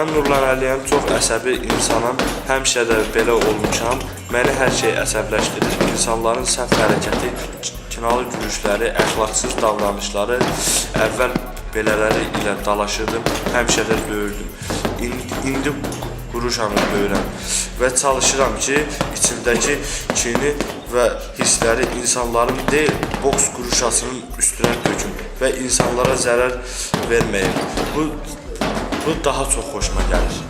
Mən Nurlan Əliyəm çox əsəbi insanam. Həmişə də belə olmuşam. Məni hər şey əsəbləşdirir. İnsanların səhv hərəkəti, kinalı gülüşləri, əxlaqsız davranışları. Əvvəl belələri ilə dalaşırdım, həmişə də döyürdüm. İndi quruşanı döyürəm və çalışıram ki, içimdəki kini və hissləri insanların deyil, boks quruşasının üstünə töküm və insanlara zərər verməyim. Bu daha çox xoşuma gəlir.